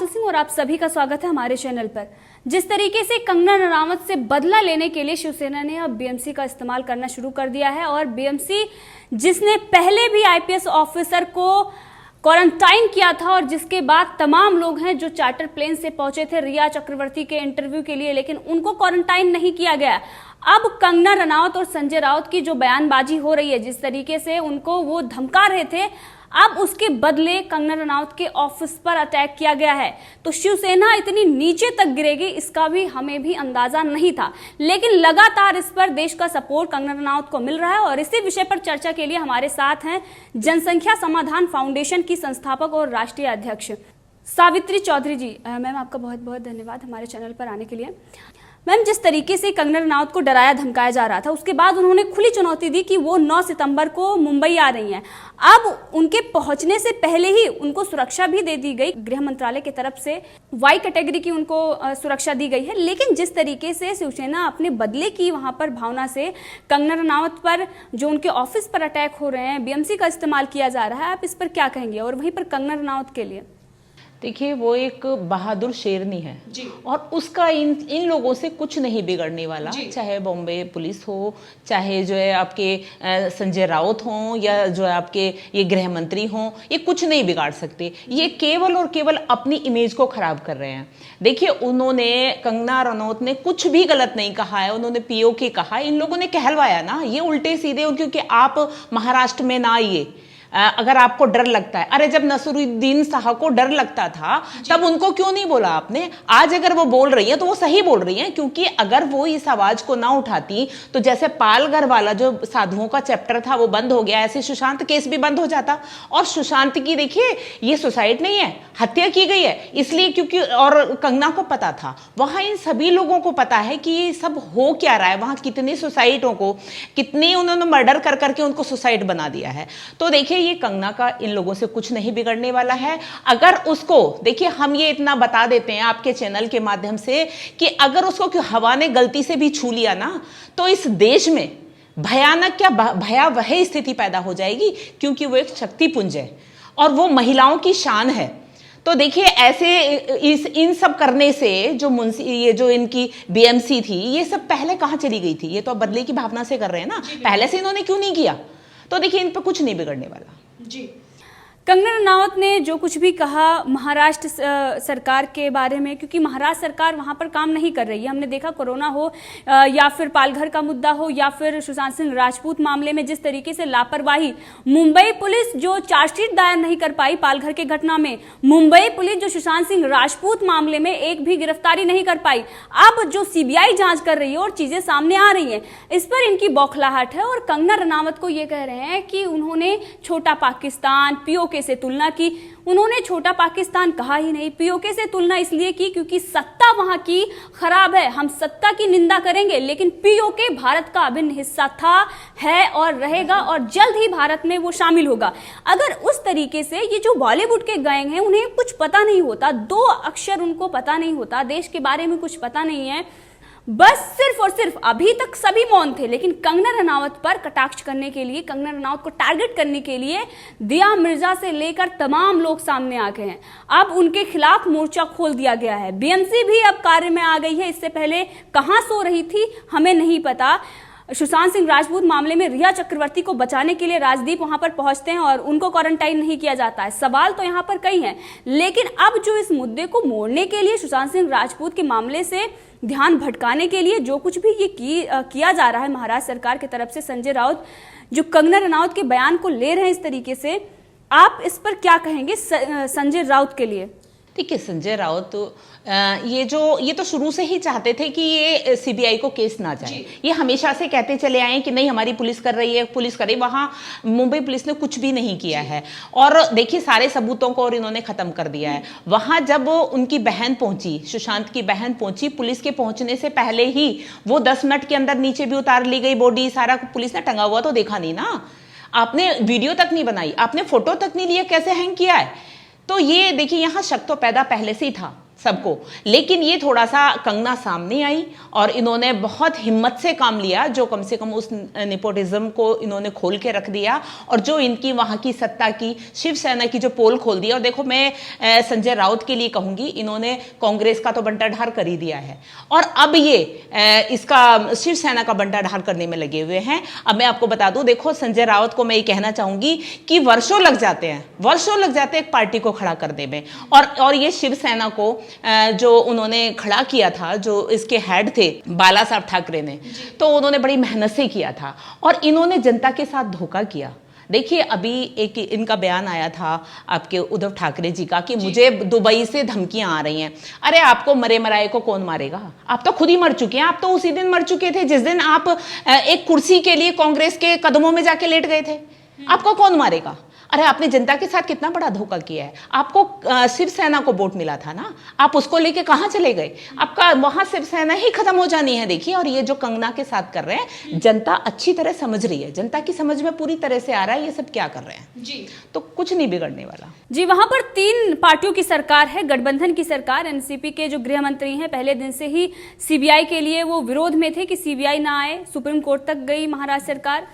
कौशल सिंह और आप सभी का स्वागत है हमारे चैनल पर। जिस तरीके से कंगना रनावत से बदला लेने के लिए शिवसेना ने अब बीएमसी का इस्तेमाल करना शुरू कर दिया है और बीएमसी जिसने पहले भी आईपीएस ऑफिसर को क्वारंटाइन किया था और जिसके बाद तमाम लोग हैं जो चार्टर प्लेन से पहुंचे थे रिया चक्रवर्ती के इंटरव्यू के लिए, लेकिन उनको क्वारंटाइन नहीं किया गया। अब कंगना रनावत और संजय राउत की जो बयानबाजी हो रही है, जिस तरीके से उनको वो धमका रहे थे, अब उसके बदले कंगना रनावत के ऑफिस पर अटैक किया गया है। तो शिवसेना इतनी नीचे तक गिरेगी इसका भी हमें भी अंदाजा नहीं था, लेकिन लगातार इस पर देश का सपोर्ट कंगना रनावत को मिल रहा है। और इसी विषय पर चर्चा के लिए हमारे साथ हैं जनसंख्या समाधान फाउंडेशन की संस्थापक और राष्ट्रीय अध्यक्ष सावित्री चौधरी जी। मैम, आपका बहुत बहुत धन्यवाद हमारे चैनल पर आने के लिए। मैम, जिस तरीके से कंगना रनावत को डराया धमकाया जा रहा था, उसके बाद उन्होंने खुली चुनौती दी कि वो 9 सितंबर को मुंबई आ रही हैं। अब उनके पहुंचने से पहले ही उनको सुरक्षा भी दे दी गई, गृह मंत्रालय की तरफ से वाई कैटेगरी की उनको सुरक्षा दी गई है। लेकिन जिस तरीके से शिवसेना अपने बदले की वहां पर भावना से कंगना रनावत पर जो उनके ऑफिस पर अटैक हो रहे हैं, बीएमसी का इस्तेमाल किया जा रहा है, आप इस पर क्या कहेंगे? और वहीं पर कंगना रनावत के लिए देखिए, वो एक बहादुर शेरनी है जी। और उसका इन लोगों से कुछ नहीं बिगड़ने वाला, चाहे बॉम्बे पुलिस हो, चाहे जो है आपके संजय राउत हो, या जो है आपके ये गृह मंत्री हो, ये कुछ नहीं बिगाड़ सकते। ये केवल और केवल अपनी इमेज को खराब कर रहे हैं। देखिए, उन्होंने कंगना रनौत ने कुछ भी गलत नहीं कहा है, उन्होंने पीओके कहा, इन लोगों ने कहलवाया ना, ये उल्टे सीधे, क्योंकि आप महाराष्ट्र में ना आइए अगर आपको डर लगता है। अरे, जब नसरुद्दीन शाह को डर लगता था तब उनको क्यों नहीं बोला आपने? आज अगर वो बोल रही है तो वो सही बोल रही है, क्योंकि अगर वो इस आवाज को ना उठाती तो जैसे पालघर वाला जो साधुओं का चैप्टर था वो बंद हो गया, ऐसे सुशांत केस भी बंद हो जाता। और सुशांत की देखिए, ये सुसाइड नहीं है, हत्या की गई है, इसलिए क्योंकि और कंगना को पता था, वहां इन सभी लोगों को पता है कि ये सब हो क्या रहा है, वहां कितने सुसाइडों को, कितने उन्होंने मर्डर कर करके उनको सुसाइड बना दिया है। तो देखिए, ये कंगना का इन लोगों से कुछ नहीं बिगड़ने वाला है। अगर उसको, देखिए, हम ये इतना बता देते हैं आपके चैनल के माध्यम से कि अगर उसको हवा ने गलती से भी छू लिया ना, तो इस देश में भयानक क्या भयावह स्थिति पैदा हो जाएगी, क्योंकि वो एक शक्तिपुंज है और वो महिलाओं की शान है। तो देखिए, ऐसे इन सब करने से ये जो इनकी बीएमसी थी, ये सब पहले कहां चली गई थी? ये तो अब बदले की भावना से कर रहे हैं ना, पहले से इन्होंने क्यों नहीं किया? तो देखिए, इन पर कुछ नहीं बिगड़ने वाला जी। कंगना रनावत ने जो कुछ भी कहा महाराष्ट्र सरकार के बारे में, क्योंकि महाराष्ट्र सरकार वहां पर काम नहीं कर रही है। हमने देखा, कोरोना हो या फिर पालघर का मुद्दा हो या फिर सुशांत सिंह राजपूत मामले में जिस तरीके से लापरवाही, मुंबई पुलिस जो चार्जशीट दायर नहीं कर पाई पालघर के घटना में, मुंबई पुलिस जो सुशांत सिंह राजपूत मामले में एक भी गिरफ्तारी नहीं कर पाई, अब जो सीबीआई जांच कर रही है और चीजें सामने आ रही हैं, इस पर इनकी बौखलाहट है। और कंगना रनावत को ये कह रहे हैं कि उन्होंने छोटा पाकिस्तान पीओके से तुलना की। उन्होंने छोटा पाकिस्तान कहा ही नहीं, पीओके से तुलना इसलिए की क्योंकि सत्ता वहां की खराब है। हम सत्ता की निंदा करेंगे, लेकिन पीओके भारत का अभिन्न हिस्सा था, है और रहेगा, और जल्द ही भारत में वो शामिल होगा। अगर उस तरीके से ये जो बॉलीवुड के गैंग हैं, उन्हें कुछ पता नहीं होता, 2 अक्षर उनको पता नहीं होता, देश के बारे में कुछ पता नहीं है, बस सिर्फ और सिर्फ अभी तक सभी मौन थे, लेकिन कंगना रनावत पर कटाक्ष करने के लिए, कंगना रनावत को टारगेट करने के लिए दिया मिर्जा से लेकर तमाम लोग सामने आ गए हैं। अब उनके खिलाफ मोर्चा खोल दिया गया है। बीएमसी भी अब कार्य में आ गई है। इससे पहले कहां सो रही थी हमें नहीं पता। सुशांत सिंह राजपूत मामले में रिया चक्रवर्ती को बचाने के लिए राजदीप वहां पर पहुंचते हैं और उनको क्वारंटाइन नहीं किया जाता है। सवाल तो यहां पर कई हैं, लेकिन अब जो इस मुद्दे को मोड़ने के लिए, सुशांत सिंह राजपूत के मामले से ध्यान भटकाने के लिए जो कुछ भी ये किया जा रहा है महाराष्ट्र सरकार की तरफ से, संजय राउत जो कंगना रनावत के बयान को ले रहे हैं इस तरीके से, आप इस पर क्या कहेंगे संजय राउत के लिए? देखिए, संजय राउत ये तो शुरू से ही चाहते थे कि ये सीबीआई को केस ना जाए। ये हमेशा से कहते चले आए कि नहीं, हमारी पुलिस कर रही है, पुलिस करे। वहां मुंबई पुलिस ने कुछ भी नहीं किया है और देखिए, सारे सबूतों को और इन्होंने खत्म कर दिया है। वहां जब उनकी बहन पहुंची, सुशांत की बहन पहुंची, पुलिस के पहुंचने से पहले ही वो 10 मिनट के अंदर नीचे भी उतार ली गई बॉडी, सारा पुलिस ने टंगा हुआ तो देखा नहीं ना, आपने वीडियो तक नहीं बनाई, आपने फोटो तक नहीं लिया, कैसे हैंग किया है? तो ये देखिए, यहां शक तो पैदा पहले से ही था, सबको। लेकिन ये थोड़ा सा कंगना सामने आई और इन्होंने बहुत हिम्मत से काम लिया, जो कम से कम उस नेपोटिज्म को इन्होंने खोल के रख दिया, और जो इनकी वहां की सत्ता की शिवसेना की जो पोल खोल दिया। और देखो, मैं संजय राउत के लिए कहूंगी, इन्होंने कांग्रेस का तो बंटाढार कर ही दिया है और अब ये इसका शिवसेना का बंटाढार करने में लगे हुए हैं। अब मैं आपको बता दूं, देखो संजय राउत को मैं ये कहना चाहूंगी कि वर्षों लग जाते हैं एक पार्टी को खड़ा करने में, और ये शिवसेना को जो उन्होंने खड़ा किया था, जो इसके हेड थे बाला साहब ठाकरे ने, तो उन्होंने बड़ी मेहनत से किया था और इन्होंने जनता के साथ धोखा किया। देखिए, अभी एक इनका बयान आया था आपके उद्धव ठाकरे जी का कि मुझे दुबई से धमकियां आ रही हैं। अरे आपको मरे मराए को कौन मारेगा? आप तो खुद ही मर चुके हैं। आप तो उसी दिन मर चुके थे जिस दिन आप एक कुर्सी के लिए कांग्रेस के कदमों में जाके लेट गए थे। आपको कौन मारेगा? अरे आपने जनता के साथ कितना बड़ा धोखा किया है। आपको शिवसेना को वोट मिला था ना, आप उसको लेके कहां चले गए? आपका वहां शिवसेना ही खत्म हो जानी है। देखिए, और ये जो कंगना के साथ कर रहे हैं, जनता अच्छी तरह समझ रही है, जनता की समझ में पूरी तरह से आ रहा है ये सब क्या कर रहे हैं जी। तो कुछ नहीं बिगड़ने वाला जी। वहां पर 3 पार्टियों की सरकार है, गठबंधन की सरकार। एनसीपी के जो गृह मंत्री हैं, पहले दिन से ही सीबीआई के लिए वो विरोध में थे कि सीबीआई ना आए। सुप्रीम कोर्ट तक गई महाराष्ट्र सरकार।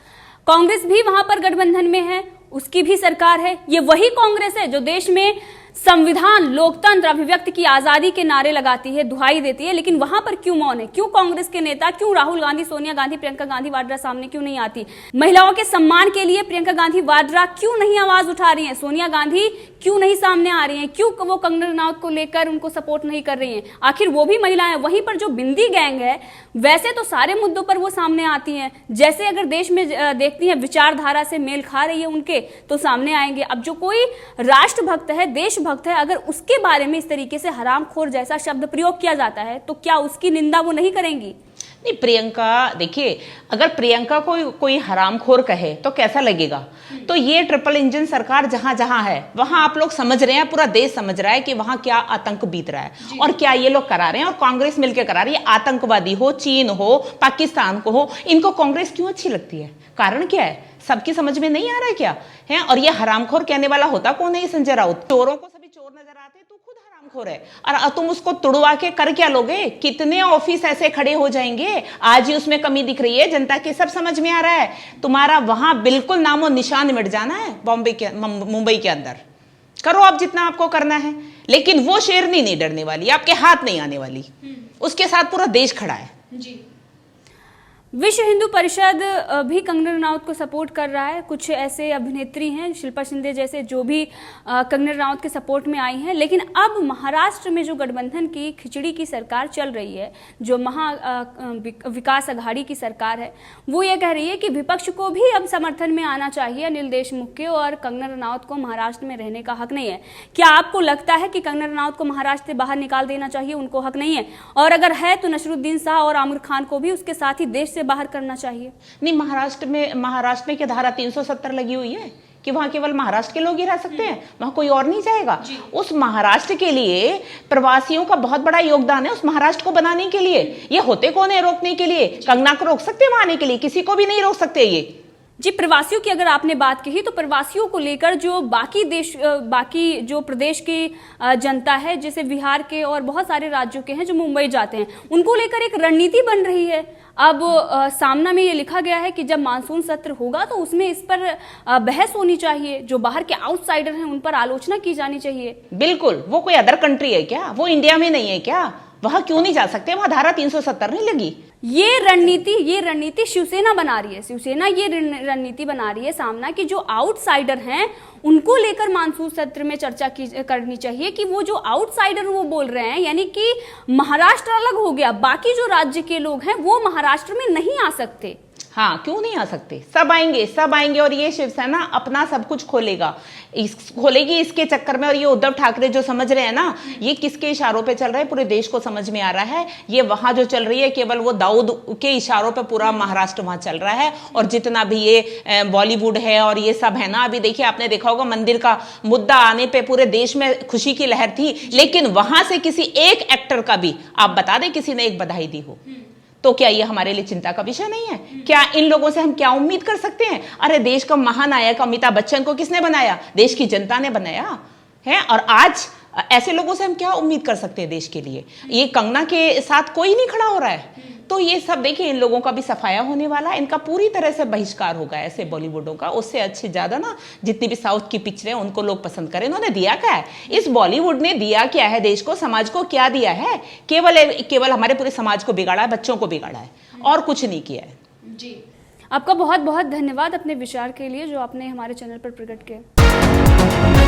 कांग्रेस भी वहां पर गठबंधन में है, उसकी भी सरकार है। ये वही कांग्रेस है जो देश में संविधान, लोकतंत्र, अभिव्यक्ति की आजादी के नारे लगाती है, दुहाई देती है, लेकिन वहां पर क्यों मौन है? क्यों कांग्रेस के नेता, क्यों राहुल गांधी, सोनिया गांधी, प्रियंका गांधी वाड्रा सामने क्यों नहीं आती? महिलाओं के सम्मान के लिए प्रियंका गांधी वाड्रा क्यों नहीं आवाज उठा रही हैं? सोनिया गांधी क्यों नहीं सामने आ रही हैं? क्यों वो कंगना रनौत को लेकर उनको सपोर्ट नहीं कर रही हैं? आखिर वो भी महिलाएं। वहीं पर जो बिंदी गैंग है, वैसे तो सारे मुद्दों पर वो सामने आती हैं। जैसे अगर देश में देखती हैं विचारधारा से मेल खा रही है उनके, तो सामने आएंगे। अब जो कोई राष्ट्रभक्त है, देशभक्त है, अगर उसके बारे में इस तरीके से हरामखोर जैसा शब्द प्रयोग किया जाता है, तो क्या उसकी निंदा वो नहीं करेंगी? नहीं, प्रियंका, देखिए, अगर प्रियंका को कोई हरामखोर कहे तो कैसा लगेगा? तो ये ट्रिपल इंजन सरकार जहां जहां है, वहां आप लोग समझ रहे हैं, पूरा देश समझ रहा है कि वहां क्या आतंक बीत रहा है और क्या ये लोग करा रहे हैं, और कांग्रेस मिलकर करा रही है। आतंकवादी हो, चीन हो, पाकिस्तान को हो, इनको कांग्रेस क्यों अच्छी लगती है? कारण क्या है? सबकी समझ में नहीं आ रहा है क्या है? और ये हरामखोर कहने वाला होता कौन है? संजय राउत। चोरों को सभी चोर नजर आते हैं, तू खुद हरामखोर है, और तुम उसको तुड़वा के कर क्या लोगे? कितने ऑफिस ऐसे खड़े हो जाएंगे? आज ही उसमें कमी दिख रही है, जनता की सब समझ में आ रहा है। तुम्हारा वहां बिल्कुल नामो निशान मिट जाना है बॉम्बे के, मुंबई के अंदर। करो आप जितना आपको करना है, लेकिन वो शेरनी नहीं डरने वाली, आपके हाथ नहीं आने वाली। उसके साथ पूरा देश खड़ा है जी। विश्व हिंदू परिषद भी कंगना रनौत को सपोर्ट कर रहा है। कुछ ऐसे अभिनेत्री हैं, शिल्पा शिंदे जैसे, जो भी कंगना रनौत के सपोर्ट में आई हैं। लेकिन अब महाराष्ट्र में जो गठबंधन की खिचड़ी की सरकार चल रही है, जो विकास आघाड़ी की सरकार है, वो ये कह रही है कि विपक्ष को भी अब समर्थन में आना चाहिए अनिल देशमुख के, और कंगना रनौत को महाराष्ट्र में रहने का हक नहीं है। क्या आपको लगता है कि कंगना रनौत को महाराष्ट्र से बाहर निकाल देना चाहिए, उनको हक नहीं है? और अगर है तो नसरुद्दीन शाह और आमिर खान को भी उसके साथ ही देश बाहर करना चाहिए? नहीं, महाराष्ट्र में क्या धारा 370 लगी हुई है कि वहां केवल महाराष्ट्र के लोग ही रह सकते हैं, वहां कोई और नहीं जाएगा? उस महाराष्ट्र के लिए प्रवासियों का बहुत बड़ा योगदान है, उस महाराष्ट्र को बनाने के लिए। ये होते कौन है रोकने के लिए? कंगना को रोक सकते हैं वहां आने के लिए? किसी को भी नहीं रोक सकते ये जी। प्रवासियों की अगर आपने बात की, तो प्रवासियों को लेकर जो बाकी जो प्रदेश की जनता है, जैसे बिहार के और बहुत सारे राज्यों के हैं जो मुंबई जाते हैं, उनको लेकर एक रणनीति बन रही है। अब सामना में ये लिखा गया है कि जब मानसून सत्र होगा तो उसमें इस पर बहस होनी चाहिए। जो बाहर के आउटसाइडर हैं उन पर आलोचना की जानी चाहिए। बिल्कुल। वो कोई अदर कंट्री है क्या? वो इंडिया में नहीं है क्या? वहां क्यों नहीं जा सकते? वहां धारा 370 नहीं लगी। ये रणनीति शिवसेना बना रही है। शिवसेना ये रणनीति बना रही है सामना की जो आउटसाइडर हैं उनको लेकर मानसून सत्र में चर्चा करनी चाहिए कि वो जो आउटसाइडर वो बोल रहे हैं, यानी कि महाराष्ट्र अलग हो गया, बाकी जो राज्य के लोग हैं वो महाराष्ट्र में नहीं आ सकते। हाँ, क्यों नहीं आ सकते? सब आएंगे और ये शिवसेना अपना सब कुछ खोलेगी इसके चक्कर में। और ये उद्धव ठाकरे जो समझ रहे हैं ना, ये किसके इशारों पे चल रहे हैं? पूरे देश को समझ में आ रहा है। ये वहां जो चल रही है केवल वो दाऊद के इशारों पे पूरा महाराष्ट्र वहां चल रहा है। और जितना भी ये बॉलीवुड है और ये सब है ना, अभी देखिए आपने देखा होगा मंदिर का मुद्दा आने पे पूरे देश में खुशी की लहर थी, लेकिन वहां से किसी एक एक्टर का भी आप बता दें किसी ने एक बधाई दी हो? तो क्या ये हमारे लिए चिंता का विषय नहीं है? क्या इन लोगों से हम क्या उम्मीद कर सकते हैं? अरे देश का महानायक अमिताभ बच्चन को किसने बनाया? देश की जनता ने बनाया है। और आज ऐसे लोगों से हम क्या उम्मीद कर सकते हैं देश के लिए? ये कंगना के साथ कोई नहीं खड़ा हो रहा है, तो ये सब देखिए इन लोगों का भी सफाया होने वाला है, इनका पूरी तरह से बहिष्कार होगा ऐसे बॉलीवुडों का। उससे अच्छे ज्यादा ना जितनी भी साउथ की पिक्चरें उनको लोग पसंद करें। इन्होंने दिया क्या है? इस बॉलीवुड ने दिया क्या है देश को, समाज को क्या दिया है? केवल हमारे पूरे समाज को बिगाड़ा है, बच्चों को बिगाड़ा है, और कुछ नहीं किया है। जी, आपका बहुत बहुत धन्यवाद अपने विचार के लिए जो आपने हमारे चैनल पर प्रकट किया।